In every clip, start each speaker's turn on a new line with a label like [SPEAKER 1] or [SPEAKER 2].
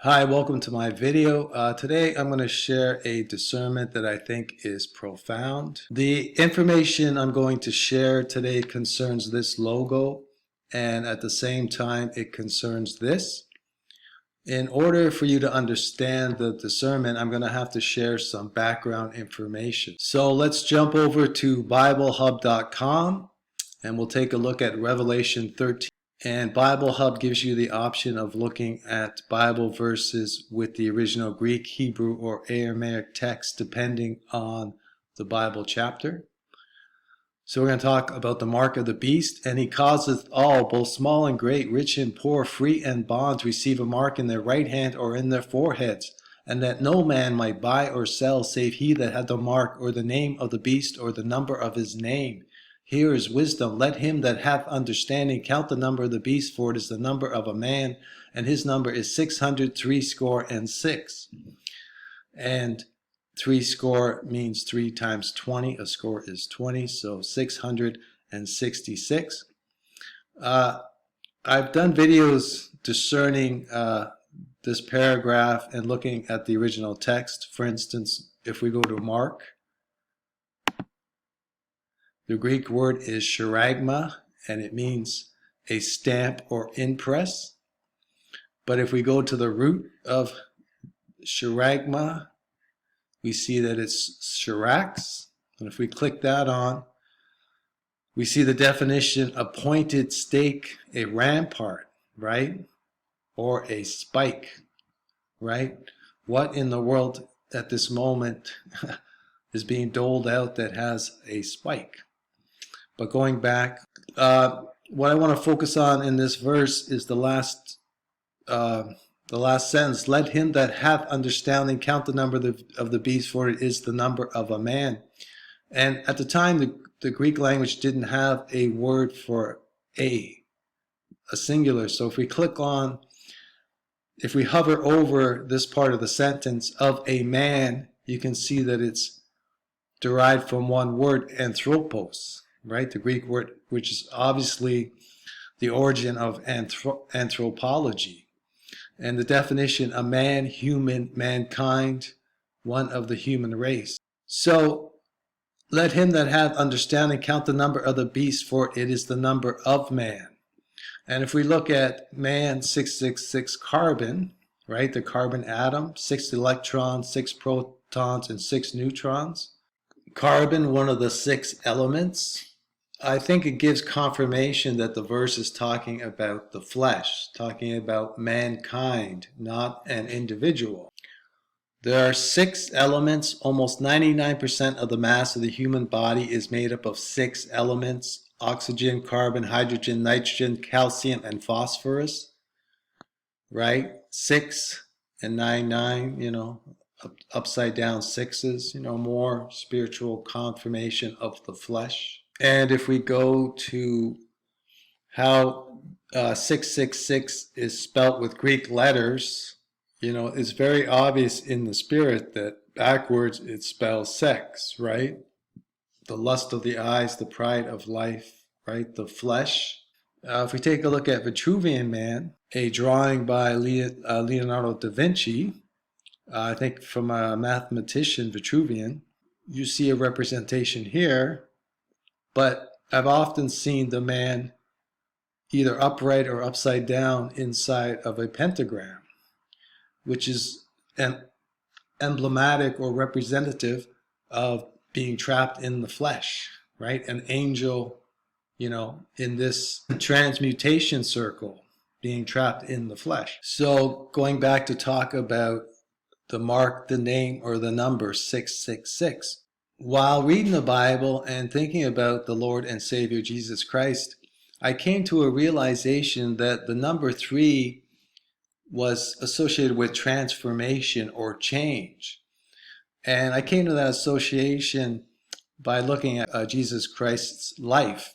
[SPEAKER 1] Hi, welcome to my video. Today I'm going to share a discernment that I think is profound. The information I'm going to share today concerns this logo, and at the same time it concerns this. In order for you to understand the discernment, I'm going to have to share some background information. So let's jump over to BibleHub.com and we'll take a look at Revelation 13. And Bible Hub gives you the option of looking at Bible verses with the original Greek, Hebrew, or Aramaic text depending on the Bible chapter. So we're going to talk about the mark of the beast. And he causeth all, both small and great, rich and poor, free and bond, to receive a mark in their right hand or in their foreheads, and that no man might buy or sell save he that had the mark or the name of the beast or the number of his name. Here is wisdom. Let him that hath understanding count the number of the beast, for it is the number of a man, and his number is 666. And 60 means 3 times 20. A score is 20, so 666. I've done videos discerning this paragraph and looking at the original text. For instance, if we go to Mark, the Greek word is charagma, and it means a stamp or impress. But if we go to the root of charagma, we see that it's charax. And if we click that on, we see the definition: a pointed stake, a rampart, right? Or a spike, right? What in the world at this moment is being doled out that has a spike? But going back, what I want to focus on in this verse is the last sentence. Let him that hath understanding count the number of the beast, for it is the number of a man. And at the time, the Greek language didn't have a word for a singular. So if we if we hover over this part of the sentence, of a man, you can see that it's derived from one word, anthropos. Right, the Greek word, which is obviously the origin of anthropology. And the definition: a man, human, mankind, one of the human race. So let him that hath understanding count the number of the beast, for it is the number of man. And if we look at man, 666 carbon, right, the carbon atom, 6 electrons, 6 protons, and 6 neutrons. Carbon, one of the 6 elements. I think it gives confirmation that the verse is talking about the flesh, talking about mankind, not an individual. There are 6 elements. Almost 99% of the mass of the human body is made up of 6 elements: oxygen, carbon, hydrogen, nitrogen, calcium, and phosphorus. Right? 6 and 9, upside down 6s, more spiritual confirmation of the flesh. And if we go to how 666 is spelt with Greek letters, it's very obvious in the spirit that backwards it spells sex, right? The lust of the eyes, the pride of life, right? The flesh. If we take a look at Vitruvian Man, a drawing by Leonardo da Vinci, I think from a mathematician, Vitruvian, you see a representation here. But I've often seen the man either upright or upside down inside of a pentagram, which is emblematic or representative of being trapped in the flesh, right? An angel, in this transmutation circle, being trapped in the flesh. So going back to talk about the mark, the name, or the number 666. While reading the Bible and thinking about the Lord and Savior Jesus Christ, I came to a realization that the number 3 was associated with transformation or change. And I came to that association by looking at Jesus Christ's life.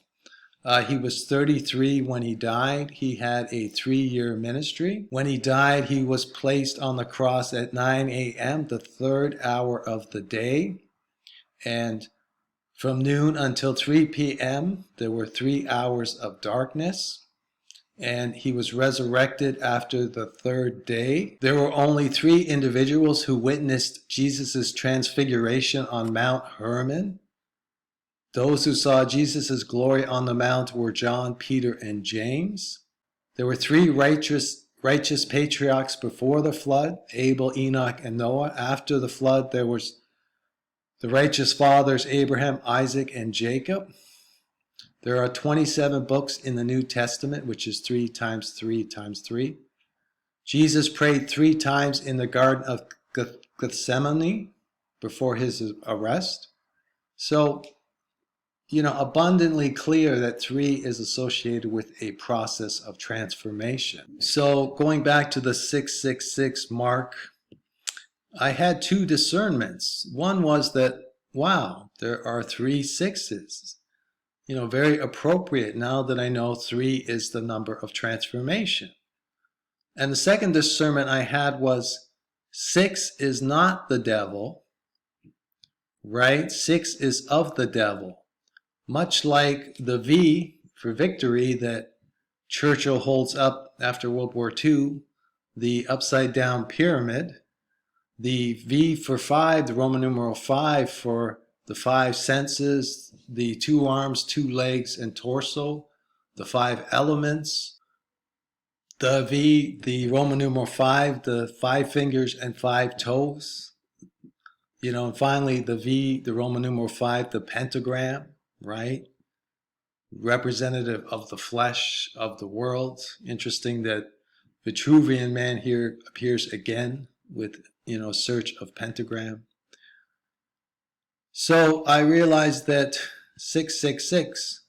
[SPEAKER 1] He was 33 when he died. He had a 3-year ministry. When he died, he was placed on the cross at 9 a.m., the 3rd hour of the day. And from noon until 3 p.m., there were 3 hours of darkness. and he was resurrected after the third day. There were only 3 individuals who witnessed Jesus' transfiguration on Mount Hermon. Those who saw Jesus' glory on the mount were John, Peter, and James. There were 3 righteous patriarchs before the flood, Abel, Enoch, and Noah. After the flood, there was the righteous fathers, Abraham, Isaac, and Jacob. There are 27 books in the New Testament, which is 3 times 3 times 3. Jesus prayed 3 times in the Garden of Gethsemane before his arrest. So, abundantly clear that 3 is associated with a process of transformation. So going back to the 666 mark, I had 2 discernments. One was that, wow, there are 3 6s. Very appropriate now that I know 3 is the number of transformation. And the second discernment I had was 6 is not the devil, right? 6 is of the devil. Much like the V for victory that Churchill holds up after World War II, the upside down pyramid, the V for 5, the Roman numeral 5 for the 5 senses, the 2 arms, 2 legs, and torso, the 5 elements, the V, the Roman numeral 5, the 5 fingers and 5 toes, and finally the V, the Roman numeral 5, the pentagram, right? Representative of the flesh, of the world. Interesting that Vitruvian Man here appears again with, search of pentagram. So I realized that 666,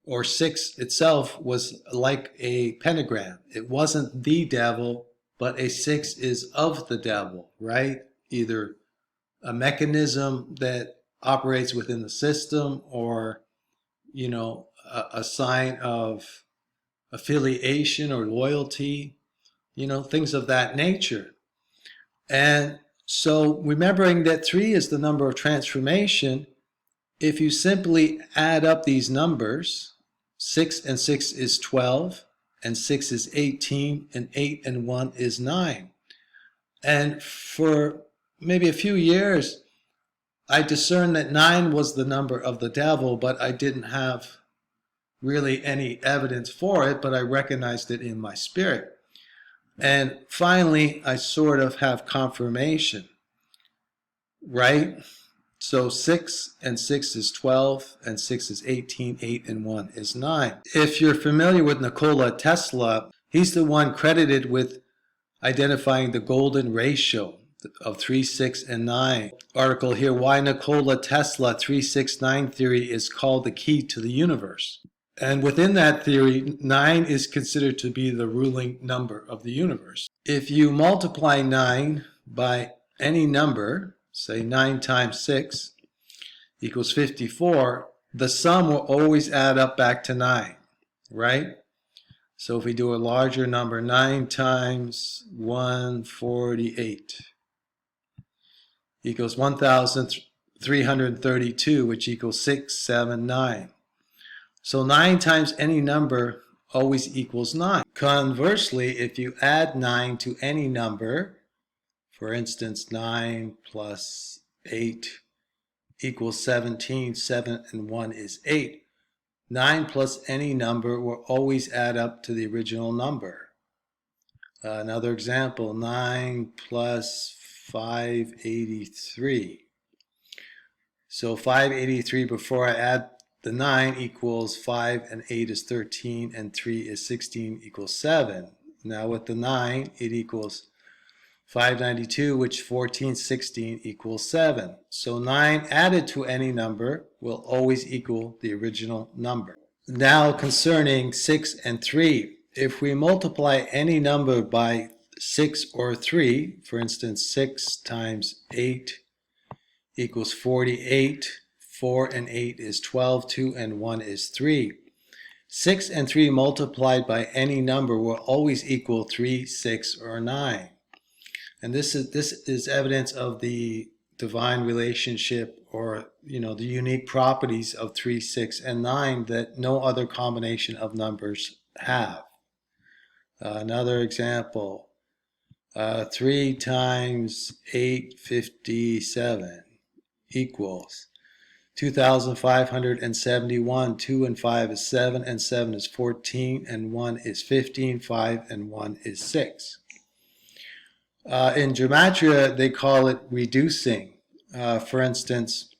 [SPEAKER 1] or 6 itself, was like a pentagram. It wasn't the devil, but a 6 is of the devil, right? Either a mechanism that operates within the system, or, a sign of affiliation or loyalty, things of that nature. And so remembering that 3 is the number of transformation, if you simply add up these numbers, 6 and 6 is 12, and 6 is 18, and 8 and 1 is 9. And for maybe a few years, I discerned that 9 was the number of the devil, but I didn't have really any evidence for it, but I recognized it in my spirit. And finally, I sort of have confirmation, right? So 6 and 6 is 12, and 6 is 18, 8 and 1 is 9. If you're familiar with Nikola Tesla, he's the one credited with identifying the golden ratio of 3, 6, and 9. Article here, why Nikola Tesla 369 theory is called the key to the universe. And within that theory, 9 is considered to be the ruling number of the universe. If you multiply 9 by any number, say 9 times 6 equals 54, the sum will always add up back to 9, right? So if we do a larger number, 9 times 148 equals 1,332, which equals 679. So 9 times any number always equals 9. Conversely, if you add 9 to any number, for instance, 9 plus 8 equals 17, 7 and 1 is 8. 9 plus any number will always add up to the original number. Another example, 9 plus 583. So 583 before I add the 9 equals 5 and 8 is 13 and 3 is 16 equals 7. Now with the 9 it equals 592, which 14, 16 equals 7. So 9 added to any number will always equal the original number. Now concerning 6 and 3, if we multiply any number by 6 or 3, for instance 6 times 8 equals 48, 4 and 8 is 12, 2 and 1 is 3. 6 and 3 multiplied by any number will always equal 3, 6, or 9. And this is evidence of the divine relationship, or the unique properties of 3, 6, and 9 that no other combination of numbers have. Another example. 3 times 857 equals 2,571. 2 and 5 is 7, and 7 is 14, and 1 is 15. 5 and 1 is 6. In Germatria, they call it reducing. For instance,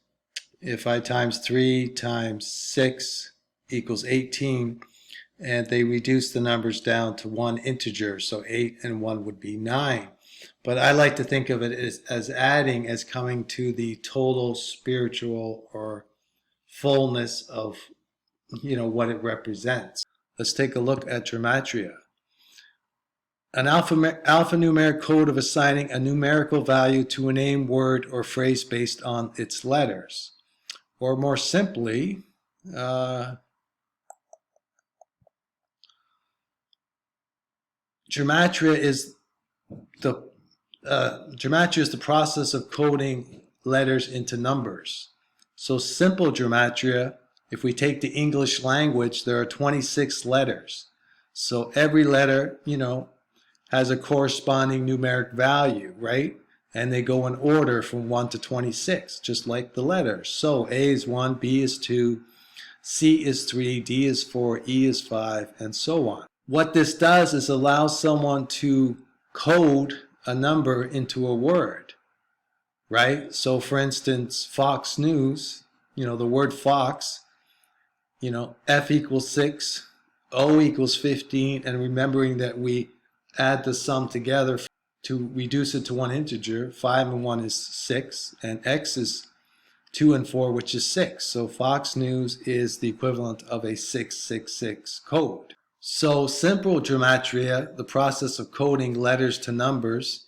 [SPEAKER 1] if I times 3 times 6 equals 18, and they reduce the numbers down to one integer, so 8 and 1 would be 9. But I like to think of it as adding, as coming to the total spiritual or fullness of, what it represents. Let's take a look at Germatria. An alphanumeric code of assigning a numerical value to a name, word, or phrase based on its letters. Or more simply, Germatria is the process of coding letters into numbers. So simple Germatria, if we take the English language, there are 26 letters. So every letter, has a corresponding numeric value, right? And they go in order from 1 to 26, just like the letters. So A is 1, B is 2, C is 3, D is 4, E is 5, and so on. What this does is allow someone to code a number into a word, right? So for instance, Fox News, the word Fox, F equals 6, O equals 15, and remembering that we add the sum together to reduce it to one integer. 5 and 1 is 6, and X is 2 and 4, which is 6. So Fox News is the equivalent of a 666 code. So simple Germatria, the process of coding letters to numbers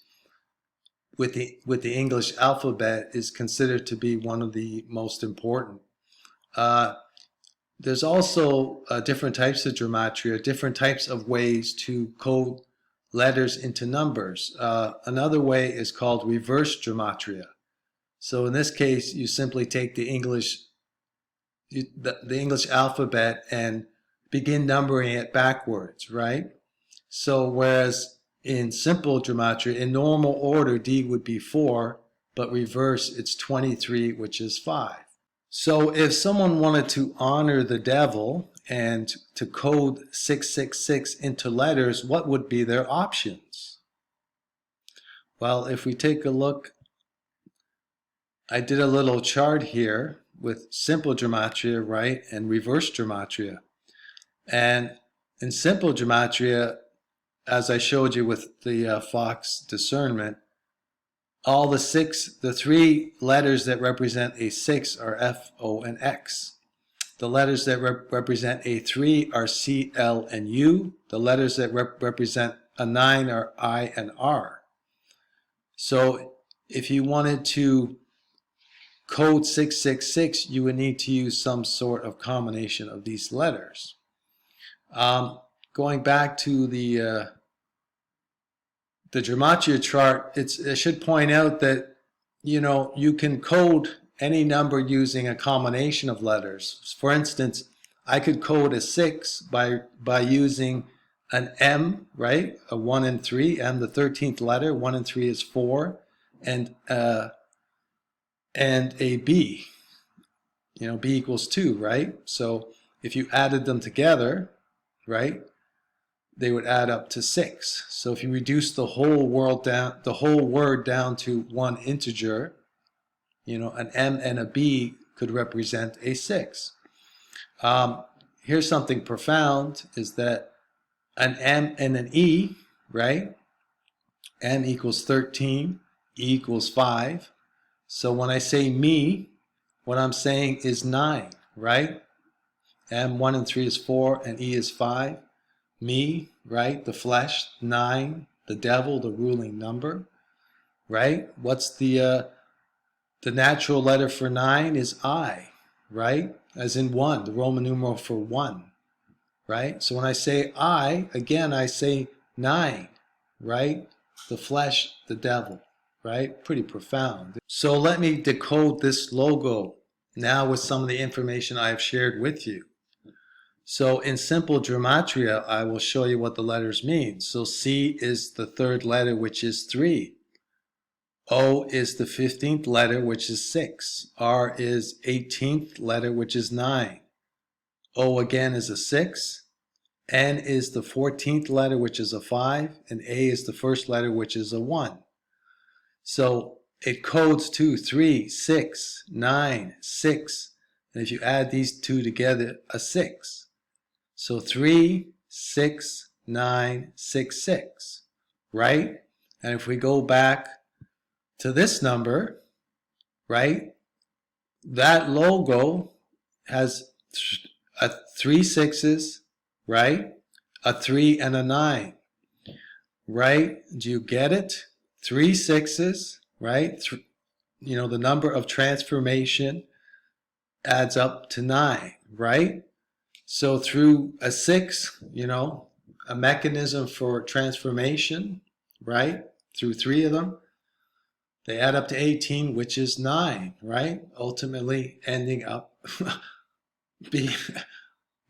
[SPEAKER 1] with the English alphabet, is considered to be one of the most important. There's also different types of Germatria, different types of ways to code letters into numbers. Another way is called reverse Germatria. So in this case, you simply take the English alphabet and begin numbering it backwards, right? So whereas in simple Germatria, in normal order, D would be 4, but reverse, it's 23, which is 5. So if someone wanted to honor the devil and to code 666 into letters, what would be their options? Well, if we take a look, I did a little chart here with simple Germatria, right, and reverse Germatria. And in simple Germatria, as I showed you with the Fox discernment, all the 3 letters that represent a 6 are F, O, and X. The letters that represent a 3 are C, L, and U. The letters that represent a 9 are I and R. So if you wanted to code 666, you would need to use some sort of combination of these letters. Going back to the Germatria chart, I should point out that you can code any number using a combination of letters. For instance, I could code a 6 by using an M, right? A 1 and 3, M, the 13th letter. 1 and 3 is 4, and a B. B equals 2, right? So if you added them together, right, they would add up to 6. So if you reduce the whole word down to one integer, an M and a B could represent a 6. Here's something profound, is that an M and an E, right? M equals 13, E equals 5. So when I say me, what I'm saying is 9, right? M, 1 and 3 is 4, and E is 5. Me, right? The flesh, 9. The devil, the ruling number, right? What's the natural letter for 9 is I, right? As in 1, the Roman numeral for 1, right? So when I say I, again, I say 9, right? The flesh, the devil, right? Pretty profound. So let me decode this logo now with some of the information I have shared with you. So in simple Germatria, I will show you what the letters mean. So C is the third letter, which is 3. O is the 15th letter, which is 6. R is 18th letter, which is 9. O again is a 6. N is the 14th letter, which is a 5. And A is the first letter, which is a 1. So it codes to 3, 6, 9, 6. And if you add these two together, a 6. So 3, 6, 9, 6, 6. Right? And if we go back to this number, right, that logo has 3 6s, right, a 3 and a 9, right? Do you get it? 3 6s, right? You know, the number of transformation adds up to 9, right? So through a 6, you know, a mechanism for transformation, right, through 3 of them, they add up to 18, which is 9, right? Ultimately ending up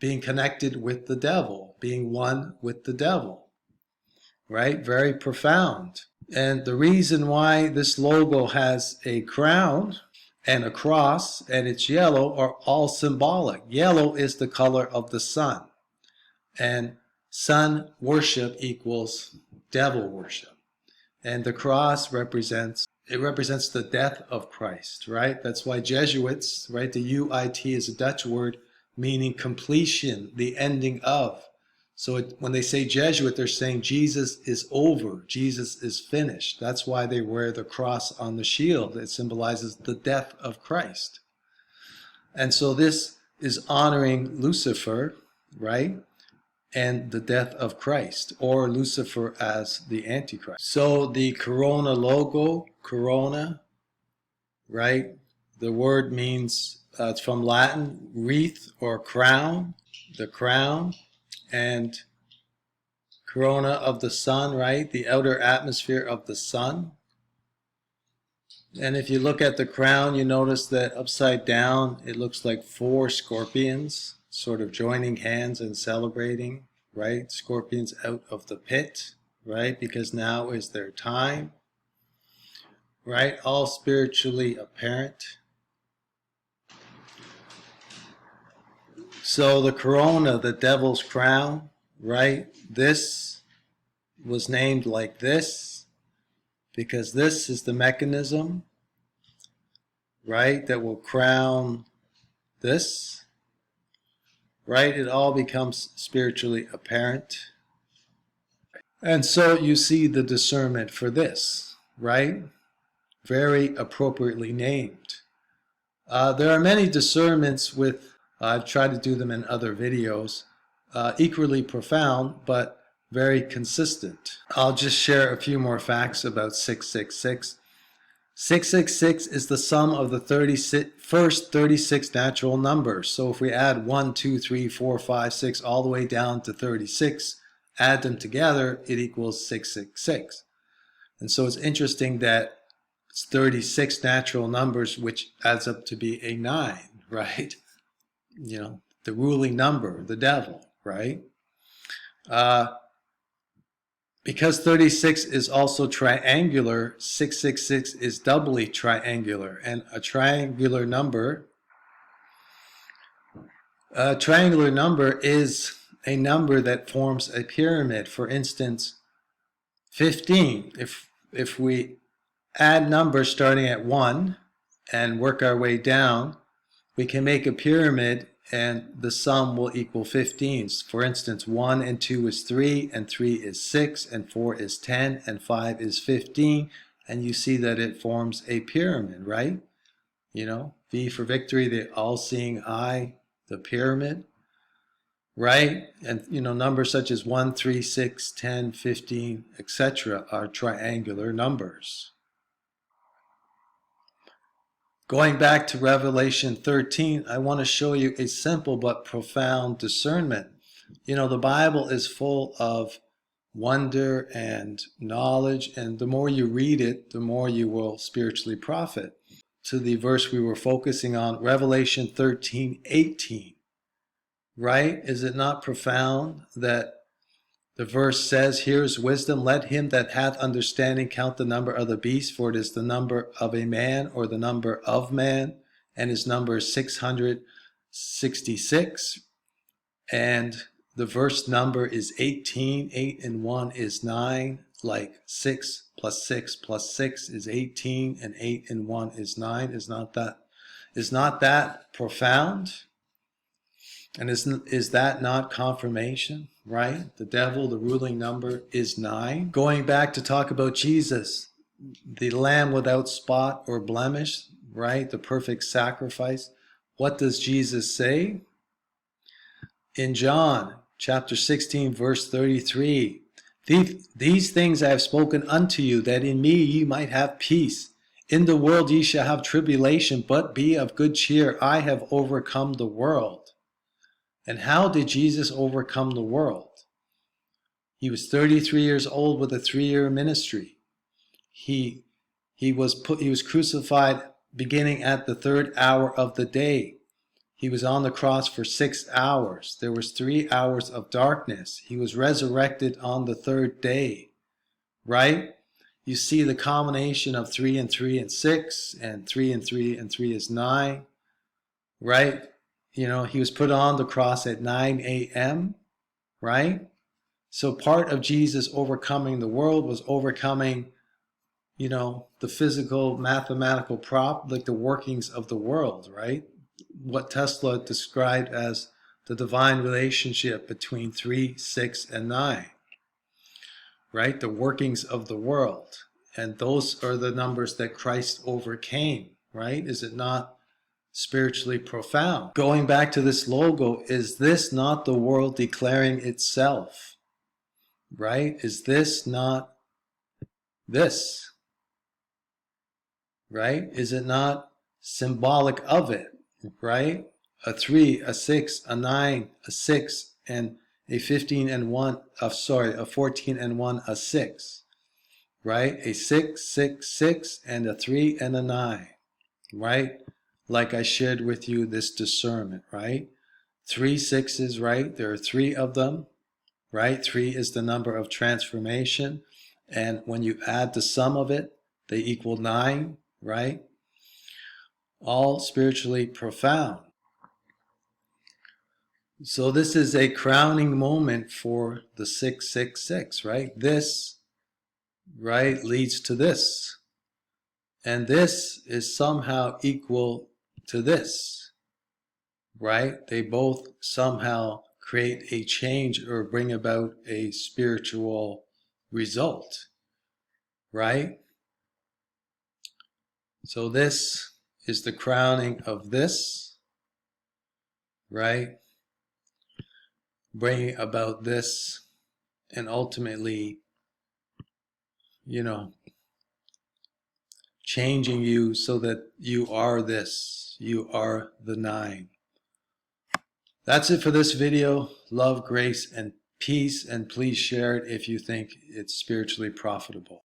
[SPEAKER 1] being connected with the devil, being one with the devil, right? Very profound. And the reason why this logo has a crown and a cross and it's yellow are all symbolic. Yellow is the color of the sun. And sun worship equals devil worship. And the cross represents the death of Christ, right? That's why Jesuits, right? The UIT is a Dutch word meaning completion, the ending of. So when they say Jesuit, they're saying Jesus is over, Jesus is finished. That's why they wear the cross on the shield. It symbolizes the death of Christ. And so this is honoring Lucifer, right? And the death of Christ, or Lucifer as the Antichrist. So the corona logo, corona, right? The word means, it's from Latin, wreath or crown, the crown, and corona of the sun, right? The outer atmosphere of the sun. And if you look at the crown, you notice that upside down, it looks like 4 scorpions sort of joining hands and celebrating, right? Scorpions out of the pit, right? Because now is their time, right? All spiritually apparent. So the corona, the devil's crown, right? This was named like this because this is the mechanism, right, that will crown this, right? It all becomes spiritually apparent. And so you see the discernment for this, right? Very appropriately named. There are many discernments with, I've tried to do them in other videos, equally profound, but very consistent. I'll just share a few more facts about 666. 666 is the sum of the first 36 natural numbers. So if we add 1, 2, 3, 4, 5, 6, all the way down to 36, add them together, it equals 666. And so it's interesting that it's 36 natural numbers, which adds up to be a 9, right? You know, the ruling number, the devil, right? Because 36 is also triangular, 666 is doubly triangular. And a triangular number is a number that forms a pyramid. For instance, 15. If we add numbers starting at 1 and work our way down, we can make a pyramid and the sum will equal 15. For instance, 1 and 2 is 3, and 3 is 6, and 4 is 10, and 5 is 15. And you see that it forms a pyramid, right? You know, V for victory, the all-seeing eye, the pyramid, right? And, you know, numbers such as 1, 3, 6, 10, 15, etc. are triangular numbers. Going back to Revelation 13, I want to show you a simple but profound discernment. You know, the Bible is full of wonder and knowledge, and the more you read it, the more you will spiritually profit. To the verse we were focusing on, Revelation 13:18. right? Is it not profound that the verse says, here is wisdom, let him that hath understanding count the number of the beast, for it is the number of a man, or the number of man, and his number is 666. And the verse number is 18. 8 and 1 is 9, like 6 plus 6 plus 6 is 18, and 8 and 1 is 9. Is not that profound? And is that not confirmation, right? The devil, the ruling number, is 9. Going back to talk about Jesus, the Lamb without spot or blemish, right? The perfect sacrifice. What does Jesus say? In John chapter 16, verse 33, these things I have spoken unto you, that in me ye might have peace. In the world ye shall have tribulation, but be of good cheer. I have overcome the world. And how did Jesus overcome the world? He was 33 years old with a 3-year ministry. He was crucified beginning at the 3rd hour of the day. He was on the cross for 6 hours. There was 3 hours of darkness. He was resurrected on the 3rd day, right? You see the combination of 3 and 3 and 6, and 3 and 3 and 3 is 9, right? You know, he was put on the cross at 9 a.m., right? So part of Jesus overcoming the world was overcoming, you know, the physical, mathematical like the workings of the world, right? What Tesla described as the divine relationship between 3, 6, and 9, right? The workings of the world. And those are the numbers that Christ overcame, right? Is it not spiritually profound? Going back to this logo, is this not the world declaring itself, right? Is this not this, right? Is it not symbolic of it, right? A 3, a 6, a 9, a 6, and a 15 and 1, a 14 and 1, a 6, right? A 6, 6, 6, and a 3 and a 9, right? Like I shared with you this discernment, right? 3 6s, right? There are 3 of them, right? 3 is the number of transformation. And when you add the sum of it, they equal 9, right? All spiritually profound. So this is a crowning moment for the 666, right? This, right, leads to this. And this is somehow equal to this, right? They both somehow create a change or bring about a spiritual result, right? So this is the crowning of this, right? Bringing about this, and ultimately, you know, changing you so that you are this, you are the 9. That's it for this video. Love, grace, and peace, and please share it if you think it's spiritually profitable.